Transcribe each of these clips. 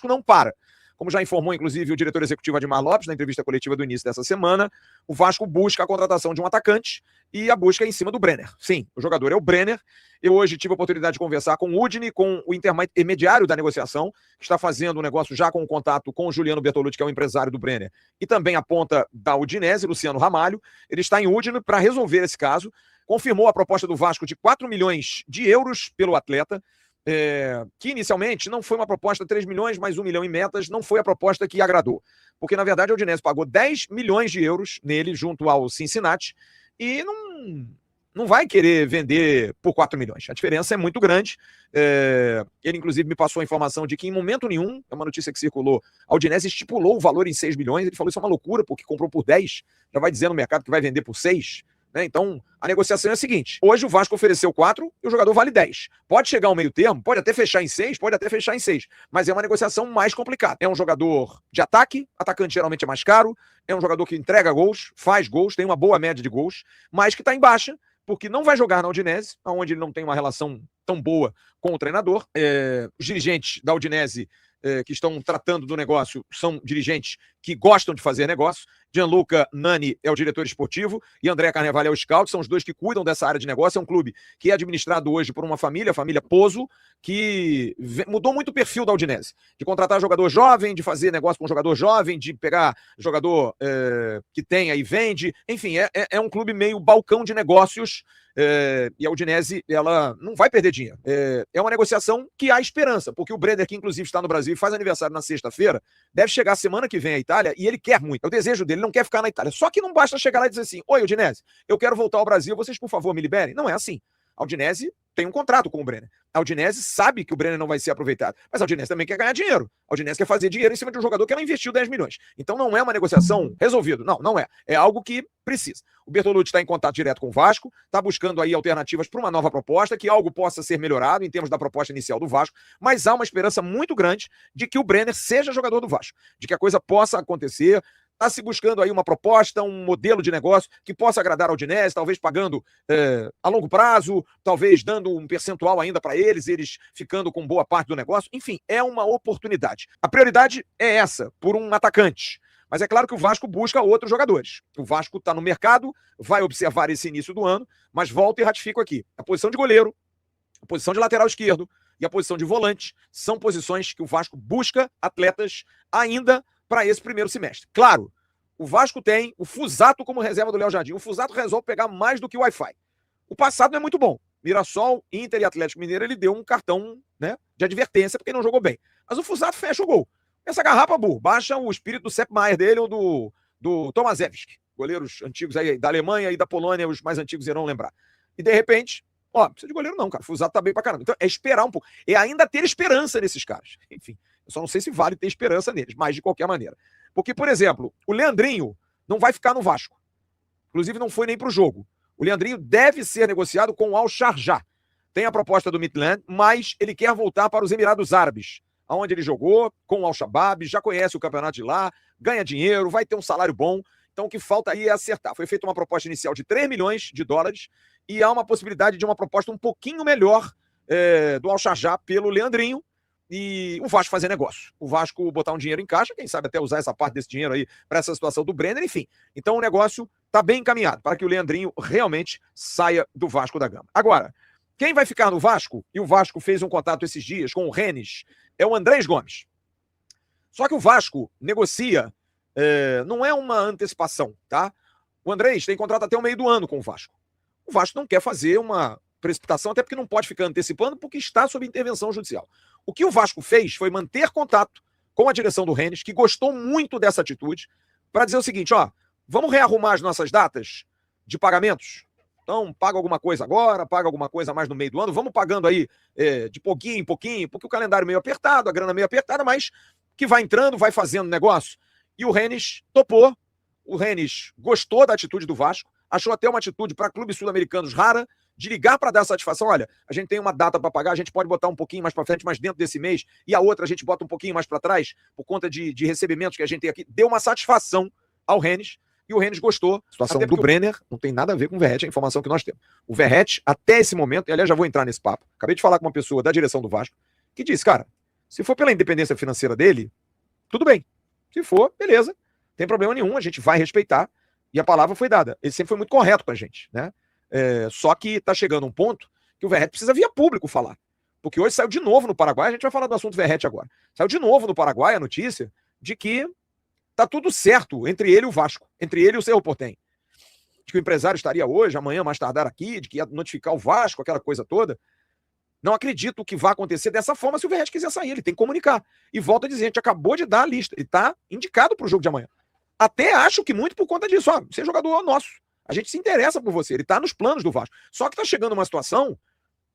não para. Como já informou, inclusive, o diretor executivo Admar Lopes, na entrevista coletiva do início dessa semana, o Vasco busca a contratação de um atacante e a busca é em cima do Brenner. Sim, o jogador é o Brenner. Eu hoje tive a oportunidade de conversar com o Udine, com o intermediário da negociação, que está fazendo um negócio já com o contato com o Juliano Bertolucci, que é o empresário do Brenner, e também a ponta da Udinese, Luciano Ramalho. Ele está em Udine para resolver esse caso. Confirmou a proposta do Vasco de 4 milhões de euros pelo atleta, que inicialmente não foi uma proposta de 3 milhões mais 1 milhão em metas, não foi a proposta que agradou. Porque, na verdade, a Udinese pagou 10 milhões de euros nele, junto ao Cincinnati, e não vai querer vender por 4 milhões. A diferença é muito grande. Ele, inclusive, me passou a informação de que, em momento nenhum, é uma notícia que circulou, a Udinese estipulou o valor em 6 milhões. Ele falou, isso é uma loucura, porque comprou por 10, já vai dizer no mercado que vai vender por 6. Então, a negociação é a seguinte: hoje o Vasco ofereceu 4 e o jogador vale 10. Pode chegar ao meio termo, pode até fechar em 6, mas é uma negociação mais complicada. É um jogador de ataque, atacante geralmente é mais caro, é um jogador que entrega gols, faz gols, tem uma boa média de gols, mas que está em baixa, porque não vai jogar na Udinese, onde ele não tem uma relação tão boa com o treinador. Os dirigentes da Udinese que estão tratando do negócio são dirigentes que gostam de fazer negócio. Gianluca Nani é o diretor esportivo e André Carnevale é o scout, são os dois que cuidam dessa área de negócio. É um clube que é administrado hoje por uma família, a família Pozzo, que mudou muito o perfil da Udinese, de contratar jogador jovem, de fazer negócio com jogador jovem, de pegar jogador que tem e vende. Enfim, é um clube meio balcão de negócios. E a Udinese, ela não vai perder dinheiro. É uma negociação que há esperança, porque o Brenner, que inclusive está no Brasil e faz aniversário na sexta-feira, deve chegar semana que vem à Itália e ele quer muito. É o desejo dele, não quer ficar na Itália. Só que não basta chegar lá e dizer assim: oi, Udinese, eu quero voltar ao Brasil, vocês por favor me liberem. Não é assim. A Udinese tem um contrato com o Brenner. A Udinese sabe que o Brenner não vai ser aproveitado, mas a Udinese também quer ganhar dinheiro. A Udinese quer fazer dinheiro em cima de um jogador que ela investiu 10 milhões. Então não é uma negociação resolvida. Não é. É algo que precisa. O Bertolucci está em contato direto com o Vasco, está buscando aí alternativas para uma nova proposta, que algo possa ser melhorado em termos da proposta inicial do Vasco, mas há uma esperança muito grande de que o Brenner seja jogador do Vasco, de que a coisa possa acontecer. Está se buscando aí uma proposta, um modelo de negócio que possa agradar ao Udinese, talvez pagando a longo prazo, talvez dando um percentual ainda para eles ficando com boa parte do negócio. Enfim, é uma oportunidade. A prioridade é essa, por um atacante. Mas é claro que o Vasco busca outros jogadores. O Vasco está no mercado, vai observar esse início do ano, mas volto e ratifico aqui. A posição de goleiro, a posição de lateral esquerdo e a posição de volante são posições que o Vasco busca atletas ainda para esse primeiro semestre. Claro, o Vasco tem o Fusato como reserva do Léo Jardim. O Fusato resolve pegar mais do que o Wi-Fi. O passado não é muito bom. Mirassol, Inter e Atlético Mineiro, ele deu um cartão, né, de advertência porque não jogou bem. Mas o Fusato fecha o gol. Essa garrafa, baixa o espírito do Sepp Maier dele ou do Tomaszewski. Goleiros antigos aí da Alemanha e da Polônia, os mais antigos irão lembrar. E de repente, não precisa de goleiro não, cara. O Fusato tá bem pra caramba. Então é esperar um pouco. É ainda ter esperança nesses caras. Enfim, eu só não sei se vale ter esperança neles, mas de qualquer maneira. Porque, por exemplo, o Leandrinho não vai ficar no Vasco. Inclusive não foi nem pro jogo. O Leandrinho deve ser negociado com o Al-Sharjah. Tem a proposta do Midland, mas ele quer voltar para os Emirados Árabes, onde ele jogou com o Al-Shabaab, já conhece o campeonato de lá, ganha dinheiro, vai ter um salário bom. Então o que falta aí é acertar. Foi feita uma proposta inicial de 3 milhões de dólares e há uma possibilidade de uma proposta um pouquinho melhor do Al-Sharjah pelo Leandrinho e o Vasco fazer negócio. O Vasco botar um dinheiro em caixa, quem sabe até usar essa parte desse dinheiro aí para essa situação do Brenner, enfim. Então o negócio está bem encaminhado para que o Leandrinho realmente saia do Vasco da Gama. Agora, quem vai ficar no Vasco, e o Vasco fez um contato esses dias com o Rennes, é o Andrés Gomes. Só que o Vasco negocia, não é uma antecipação, tá? O Andrés tem contrato até o meio do ano com o Vasco. O Vasco não quer fazer uma precipitação, até porque não pode ficar antecipando, porque está sob intervenção judicial. O que o Vasco fez foi manter contato com a direção do Rennes, que gostou muito dessa atitude, para dizer o seguinte, vamos rearrumar as nossas datas de pagamentos? Então, paga alguma coisa agora, paga alguma coisa mais no meio do ano, vamos pagando aí de pouquinho em pouquinho, porque o calendário é meio apertado, a grana é meio apertada, mas que vai entrando, vai fazendo negócio. E o Rennes topou, o Rennes gostou da atitude do Vasco, achou até uma atitude para clubes sul-americanos rara, de ligar para dar satisfação, olha, a gente tem uma data para pagar, a gente pode botar um pouquinho mais para frente, mas dentro desse mês, e a outra a gente bota um pouquinho mais para trás, por conta de recebimentos que a gente tem aqui, deu uma satisfação ao Rennes, e o Rennes gostou. A situação do Brenner não tem nada a ver com o Verratti, a informação que nós temos. O Verratti, até esse momento, e aliás já vou entrar nesse papo, acabei de falar com uma pessoa da direção do Vasco, que disse, cara, Se for pela independência financeira dele, tudo bem. Se for, beleza. Não tem problema nenhum, a gente vai respeitar. E a palavra foi dada. Ele sempre foi muito correto com a gente, né? Só que tá chegando um ponto que o Verratti precisa via público falar. Porque hoje saiu de novo no Paraguai, a gente vai falar do assunto Verratti agora. Saiu de novo no Paraguai a notícia de que tá tudo certo entre ele e o Vasco, entre ele e o Cerro Porteño. De que o empresário estaria hoje, amanhã, mais tardar aqui, de que ia notificar o Vasco, aquela coisa toda. Não acredito que vá acontecer dessa forma se o Verratti quiser sair, ele tem que comunicar. E volta a dizer, a gente acabou de dar a lista, ele está indicado para o jogo de amanhã. Até acho que muito por conta disso, você é jogador nosso, a gente se interessa por você, ele está nos planos do Vasco. Só que está chegando uma situação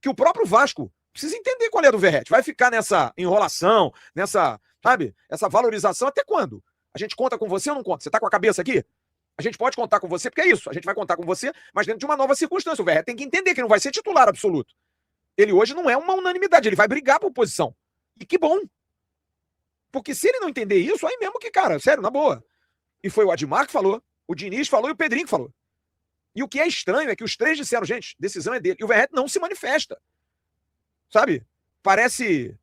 que o próprio Vasco precisa entender qual é do Verratti. Vai ficar nessa enrolação, nessa, sabe, essa valorização até quando? A gente conta com você ou não conta? Você está com a cabeça aqui? A gente pode contar com você, porque é isso, a gente vai contar com você, mas dentro de uma nova circunstância. O Verratti tem que entender que não vai ser titular absoluto. Ele hoje não é uma unanimidade, ele vai brigar por posição. E que bom. Porque se ele não entender isso, aí mesmo que, cara, sério, na boa. E foi o Admar que falou, o Diniz falou e o Pedrinho que falou. E o que é estranho é que os três disseram, gente, decisão é dele. E o Verratti não se manifesta. Sabe? Parece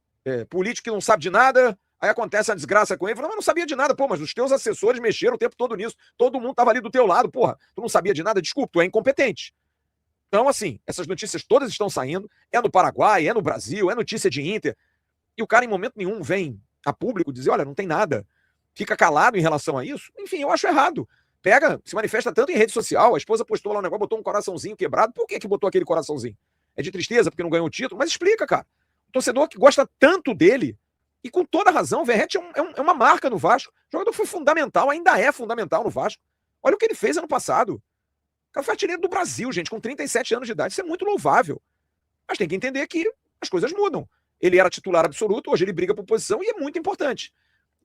político que não sabe de nada, aí acontece a desgraça com ele. Fala, mas não sabia de nada. Pô, mas os teus assessores mexeram o tempo todo nisso. Todo mundo tava ali do teu lado, porra. Tu não sabia de nada? Desculpa, tu é incompetente. Então, assim, essas notícias todas estão saindo. É no Paraguai, é no Brasil, é notícia de Inter. E o cara, em momento nenhum, vem a público dizer, olha, não tem nada. Fica calado em relação a isso. Enfim, eu acho errado. Pega, se manifesta tanto em rede social. A esposa postou lá um negócio, botou um coraçãozinho quebrado. Por que botou aquele coraçãozinho? É de tristeza porque não ganhou o título? Mas explica, cara. O torcedor que gosta tanto dele, e com toda razão, o Verratti é uma marca no Vasco. O jogador foi fundamental, ainda é fundamental no Vasco. Olha o que ele fez ano passado. O cara foi artilheiro do Brasil, gente, com 37 anos de idade. Isso é muito louvável. Mas tem que entender que as coisas mudam. Ele era titular absoluto, hoje ele briga por posição e é muito importante.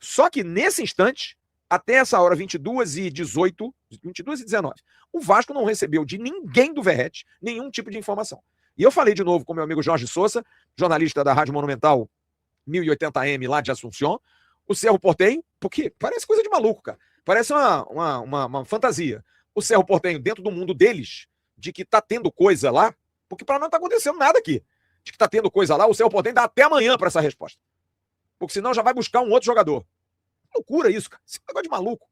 Só que nesse instante, até essa hora, 22h18, 22h19, o Vasco não recebeu de ninguém do Verratti nenhum tipo de informação. E eu falei de novo com meu amigo Jorge Souza, jornalista da Rádio Monumental 1080M lá de Assunção, o Cerro Porteño, porque parece coisa de maluco, cara. Parece uma fantasia. O Cerro Porteño, dentro do mundo deles, de que tá tendo coisa lá, porque para não tá acontecendo nada aqui, de que tá tendo coisa lá, o Cerro Porteño dá até amanhã para essa resposta. Porque senão já vai buscar um outro jogador. Loucura isso, cara. Isso é um negócio de maluco.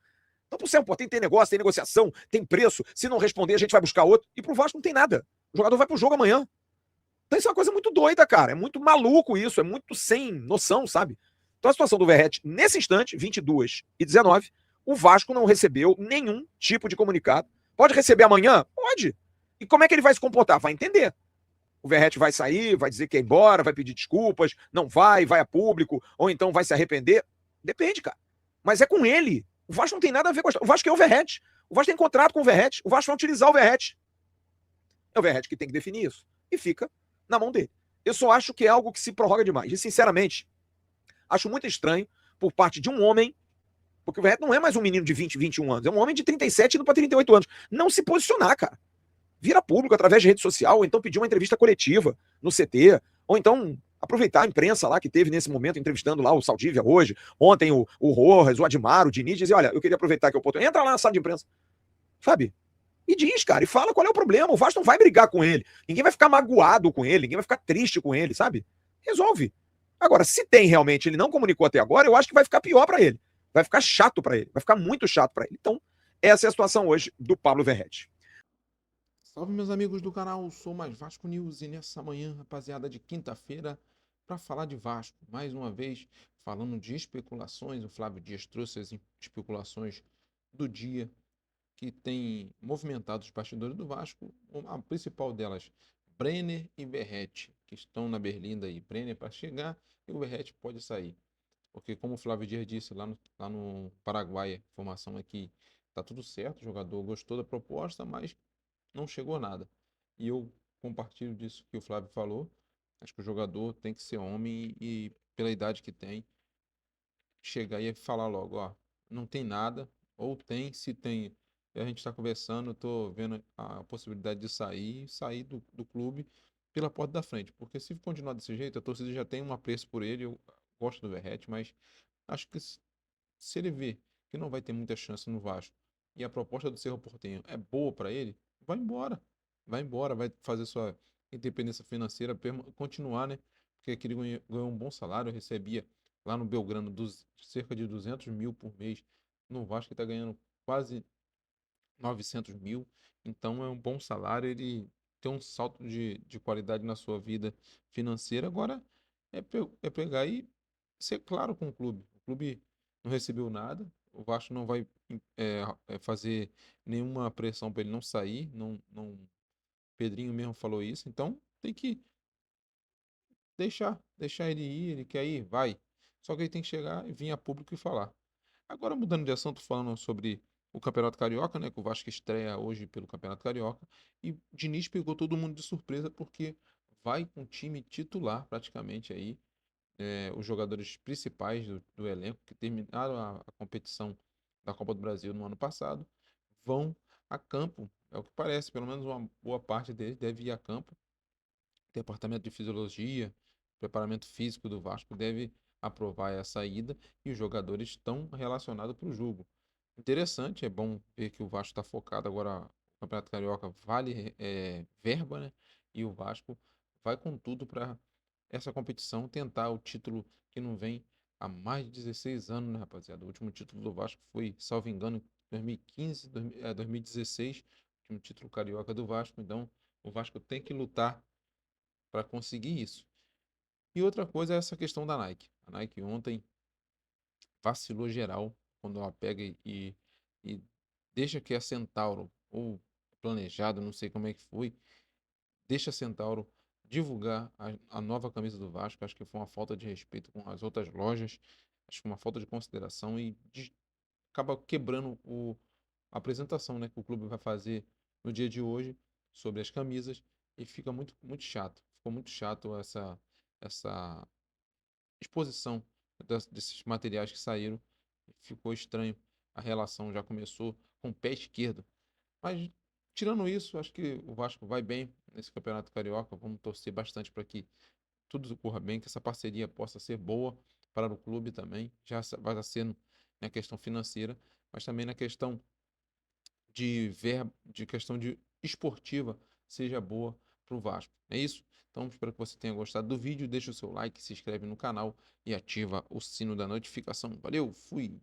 Então pro Cerro Porteño tem negócio, tem negociação, tem preço. Se não responder, a gente vai buscar outro. E pro Vasco não tem nada. O jogador vai pro jogo amanhã. Então isso é uma coisa muito doida, cara. É muito maluco isso, é muito sem noção, sabe? Então a situação do Verratti, nesse instante, 22h19, o Vasco não recebeu nenhum tipo de comunicado. Pode receber amanhã? Pode. E como é que ele vai se comportar? Vai entender. O Verratti vai sair, vai dizer que é embora, vai pedir desculpas, não vai a público, ou então vai se arrepender. Depende, cara. Mas é com ele. O Vasco não tem nada a ver com a história. O Vasco é o Verratti. O Vasco tem contrato com o Verratti. O Vasco vai utilizar o Verratti. É o Verratti que tem que definir isso. E fica na mão dele. Eu só acho que é algo que se prorroga demais. E, sinceramente, acho muito estranho por parte de um homem, porque o Verratti não é mais um menino de 20, 21 anos, é um homem de 37 indo para 38 anos. Não se posicionar, cara. Vira público através de rede social, ou então pedir uma entrevista coletiva no CT, ou então aproveitar a imprensa lá que teve nesse momento, entrevistando lá o Saldívia hoje, ontem o Rojas, o Admar, o Diniz, dizer, olha, eu queria aproveitar que eu oportunidade. Entra lá na sala de imprensa, sabe? E diz, cara, e fala qual é o problema. O Vasco não vai brigar com ele. Ninguém vai ficar magoado com ele, ninguém vai ficar triste com ele, sabe? Resolve. Agora, se tem realmente, ele não comunicou até agora, eu acho que vai ficar pior para ele. Vai ficar chato para ele, vai ficar muito chato para ele. Então, essa é a situação hoje do Pablo Verratti. Salve, meus amigos do canal, sou mais Vasco News e nessa manhã, rapaziada, de quinta-feira, para falar de Vasco. Mais uma vez, falando de especulações, o Flávio Dias trouxe as especulações do dia que tem movimentado os bastidores do Vasco. A principal delas, Brenner e Verratti, que estão na Berlinda aí. Brenner para chegar e o Verratti pode sair. Porque como o Flávio Dias disse lá no Paraguai, a informação é que tá tudo certo, o jogador gostou da proposta, mas não chegou nada. E eu compartilho disso que o Flávio falou. Acho que o jogador tem que ser homem e pela idade que tem, chegar e falar logo, ó, não tem nada, ou tem, se tem, e a gente está conversando, eu tô vendo a possibilidade de sair do clube pela porta da frente, porque se continuar desse jeito, a torcida já tem um apreço por ele, eu gosto do Verratti, mas acho que se ele vê que não vai ter muita chance no Vasco e a proposta do Cerro Porteño é boa para ele, vai embora, vai fazer sua independência financeira, continuar, né? porque aqui ele ganhou um bom salário, recebia lá no Belgrano cerca de 200 mil por mês. No Vasco ele está ganhando quase 900 mil, então é um bom salário, ele tem um salto de qualidade na sua vida financeira. Agora é pegar e ser claro com o clube. O clube não recebeu nada, o Vasco não vai fazer nenhuma pressão para ele não sair, Pedrinho mesmo falou isso, então tem que deixar ele ir, ele quer ir, vai. Só que ele tem que chegar e vir a público e falar. Agora, mudando de assunto, falando sobre o Campeonato Carioca, né? Que o Vasco estreia hoje pelo Campeonato Carioca. E Diniz pegou todo mundo de surpresa porque vai com o time titular praticamente aí. Os jogadores principais do elenco que terminaram a competição da Copa do Brasil no ano passado vão a campo. É o que parece, pelo menos uma boa parte deles deve ir a campo. Departamento de Fisiologia, Preparamento Físico do Vasco deve aprovar essa ida e os jogadores estão relacionados para o jogo. Interessante, é bom ver que o Vasco está focado agora. O Campeonato Carioca vale verba, né? E o Vasco vai com tudo para essa competição tentar o título que não vem há mais de 16 anos, né, rapaziada? O último título do Vasco foi, salvo engano, em 2015, 2016, o último título carioca do Vasco. Então, o Vasco tem que lutar para conseguir isso. E outra coisa é essa questão da Nike. A Nike ontem vacilou geral quando ela pega e deixa que a Centauro, ou planejado, não sei como é que foi, deixa a Centauro divulgar a nova camisa do Vasco. Acho que foi uma falta de respeito com as outras lojas, acho que uma falta de consideração e acaba quebrando a apresentação, né, que o clube vai fazer no dia de hoje sobre as camisas e fica muito, muito chato. Ficou muito chato essa exposição desses materiais que saíram. Ficou estranho. A relação já começou com o pé esquerdo. Mas, tirando isso, acho que o Vasco vai bem nesse Campeonato Carioca. Vamos torcer bastante para que tudo corra bem, que essa parceria possa ser boa para o clube também. Já vai sendo na questão financeira, mas também na questão de questão de esportiva seja boa para o Vasco. É isso? Então espero que você tenha gostado do vídeo. Deixa o seu like, se inscreve no canal e ativa o sino da notificação. Valeu, fui!